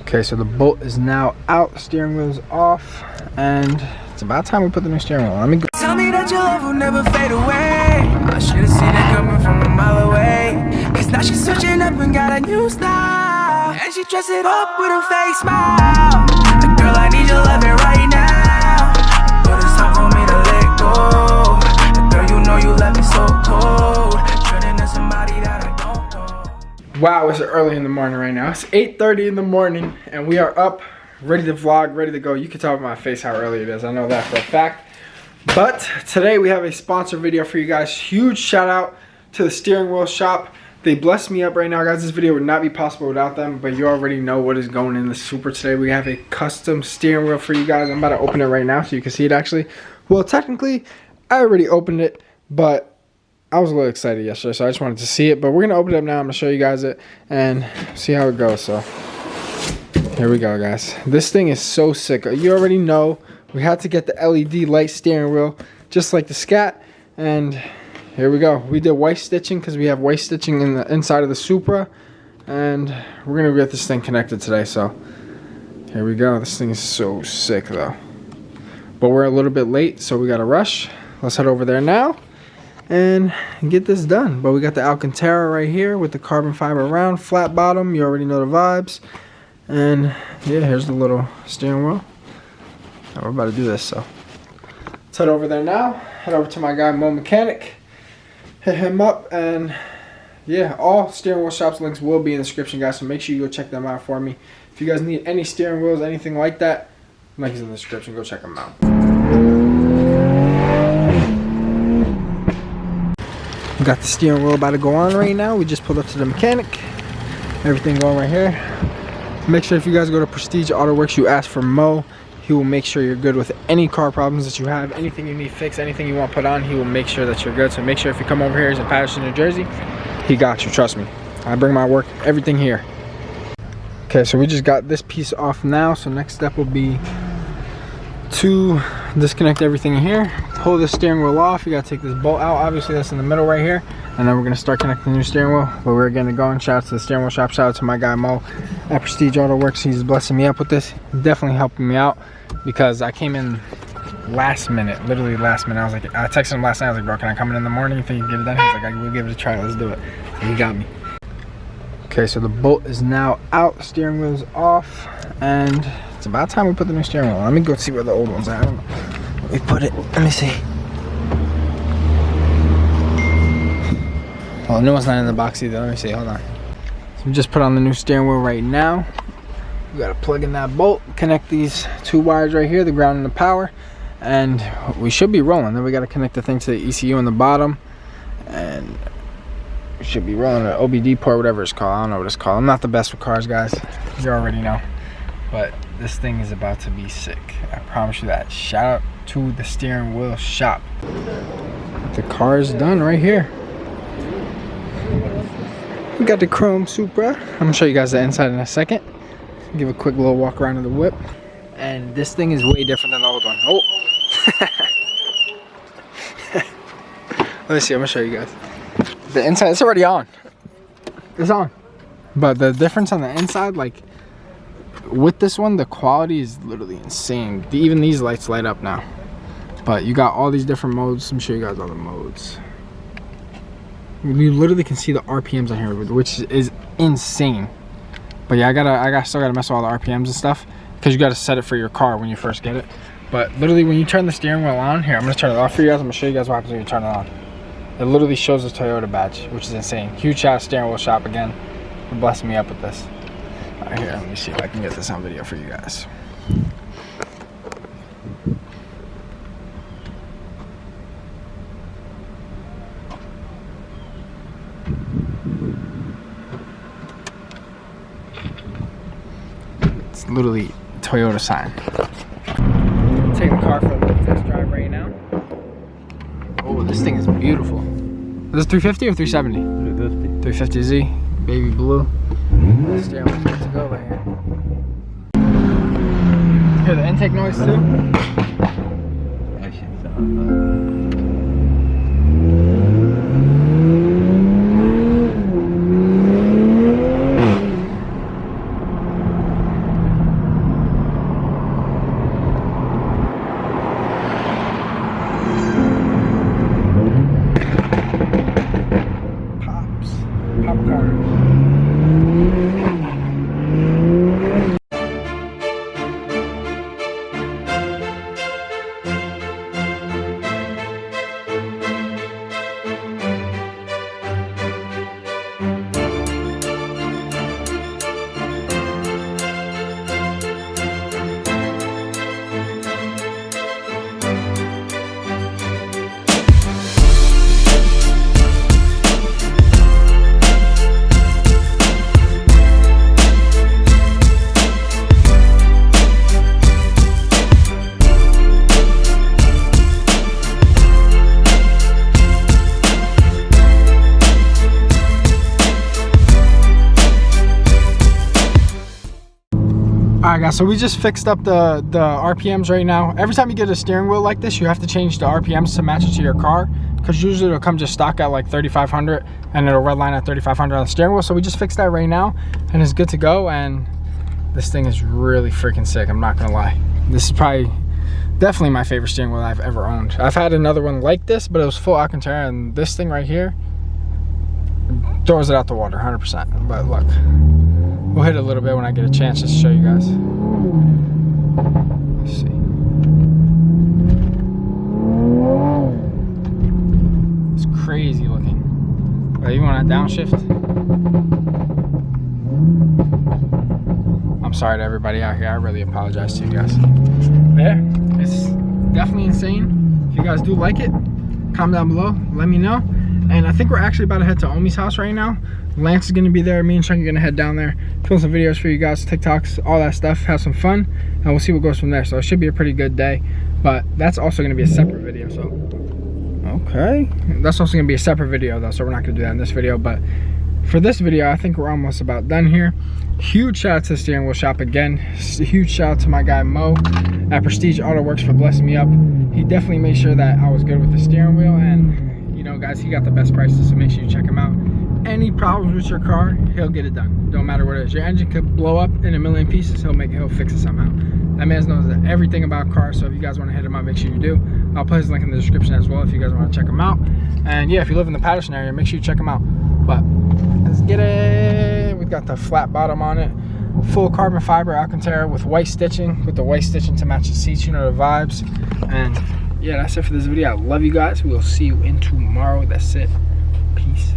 Okay, so the bolt is now out, the steering wheel is off, and it's about time we put the new steering wheel on. Let me go. Tell me that your love will never fade away. I should've seen it coming from a mile away. Cause now she's switching up and got a new style. And she dressed it up with a fake smile. Like, girl, I need your loving right now. But it's time for me to let go. Like, girl, you know you left me so cold. Turning to somebody that I don't know. Wow, it's early in the morning right now. It's 8:30 in the morning, and we are up, ready to vlog, ready to go. You can tell by my face how early it is. I know that for a fact. But today we have a sponsor video for you guys. Huge shout out to the steering wheel shop. They blessed me up right now, guys. This video would not be possible without them, but you already know what is going in the Supra today. We have a custom steering wheel for you guys. I'm about to open it right now so you can see it actually. Well, technically, I already opened it, but I was a little excited yesterday, so I just wanted to see it. But we're gonna open it up now. I'm gonna show you guys it and see how it goes. So here we go, guys. This thing is so sick. You already know we had to get the LED light steering wheel, just like the Scat. And here we go. We did white stitching because we have white stitching in the inside of the Supra. And we're gonna get this thing connected today. So here we go. This thing is so sick though. But we're a little bit late, so we gotta rush. Let's head over there now and get this done. But we got the Alcantara right here with the carbon fiber round, flat bottom. You already know the vibes. And yeah, here's the little steering wheel. Now we're about to do this, so let's head over there now. Head over to my guy Mo Mechanic, hit him up, and yeah, all steering wheel shops links will be in the description, guys, so make sure you go check them out for me. If you guys need any steering wheels, anything like that, link is in the description. Go check them out. We got the steering wheel about to go on right now. We just pulled up to the mechanic. Everything going right here. Make sure if you guys go to Prestige Auto Works, you ask for Mo. He will make sure you're good with any car problems that you have, anything you need fixed, anything you want put on, he will make sure that you're good. So make sure if you come over here, he's in Patterson, New Jersey, he got you, trust me. I bring my work, everything here. Okay, so we just got this piece off now. So next step will be to disconnect everything in here, pull the steering wheel off. You gotta take this bolt out, obviously that's in the middle right here. And then we're gonna start connecting the new steering wheel. But we're getting it going. Shout out to the steering wheel shop, shout out to my guy Mo at Prestige Auto Works. He's blessing me up with this, definitely helping me out. Because I came in last minute, literally last minute. I was like, I texted him last night. I was like, bro, can I come in the morning? You think you can get it done? He's like, we'll give it a try. Let's do it. So he got me. Okay, so the bolt is now out. The steering wheel is off, and it's about time we put the new steering wheel on. Let me go see where the old one's at. I don't know. Let me put it. Let me see. Oh, the new one's not in the box either. Let me see. Hold on. So we just put on the new steering wheel right now. We gotta plug in that bolt, connect these two wires right here, the ground and the power, and we should be rolling. Then we gotta connect the thing to the ECU in the bottom, and we should be rolling, an OBD port, whatever it's called. I don't know what it's called. I'm not the best with cars, guys. You already know. But this thing is about to be sick. I promise you that. Shout out to the steering wheel shop. The car is done right here. We got the chrome Supra. I'm gonna show you guys the inside in a second. Give a quick little walk around of the whip. And this thing is way different than the old one. Oh! Let me see, I'm gonna show you guys. The inside, it's already on. It's on. But the difference on the inside, like, with this one, the quality is literally insane. Even these lights light up now. But you got all these different modes. Let me show you guys all the modes. You literally can see the RPMs on here, which is insane. But yeah, I still gotta mess with all the RPMs and stuff, because you gotta set it for your car when you first get it. But literally, when you turn the steering wheel on, here, I'm gonna turn it off for you guys. I'm gonna show you guys what happens when you turn it on. It literally shows the Toyota badge, which is insane. Huge shout out to steering wheel shop again for blessing me up with this. All right, here, let me see if I can get this on video for you guys. It's literally Toyota sign. Taking the car for a little test drive right now. Oh, this thing is beautiful. Is this 350 or 370? 350. 350Z, baby blue. Steering wheel's good to go right here. Hear the intake noise too? That shit's on. Alright guys, so we just fixed up the RPMs right now. Every time you get a steering wheel like this, you have to change the RPMs to match it to your car, because usually it'll come just stock at like 3,500 and it'll redline at 3,500 on the steering wheel. So we just fixed that right now and it's good to go, and this thing is really freaking sick, I'm not gonna lie. This is probably definitely my favorite steering wheel I've ever owned. I've had another one like this, but it was full Alcantara, and this thing right here throws it out the water 100%. But look, we'll hit it a little bit when I get a chance just to show you guys. Let's see. It's crazy looking. But even when I downshift, I'm sorry to everybody out here. I really apologize to you guys. Yeah, it's definitely insane. If you guys do like it, comment down below, let me know. And I think we're actually about to head to Omi's house right now. Lance is gonna be there. Me and Chunk are gonna head down there, film some videos for you guys, TikToks, all that stuff, have some fun, and we'll see what goes from there. So it should be a pretty good day, but that's also gonna be a separate video. So, okay. That's also gonna be a separate video though, so we're not gonna do that in this video, but for this video, I think we're almost about done here. Huge shout out to the steering wheel shop again. Huge shout out to my guy Mo at Prestige Auto Works for blessing me up. He definitely made sure that I was good with the steering wheel, and you know guys, he got the best prices, so make sure you check him out. Any problems with your car, he'll get it done. Don't matter what it is. Your engine could blow up in a million pieces, he'll fix it somehow. That man knows everything about cars, so if you guys want to hit him up, make sure you do. I'll put his link in the description as well if you guys want to check him out. And yeah, if you live in the Patterson area, make sure you check him out. But let's get it. We've got the flat bottom on it, full carbon fiber Alcantara with white stitching, with the white stitching to match the seats, you know the vibes. And yeah, that's it for this video. I love you guys. We'll see you in tomorrow. That's it. Peace.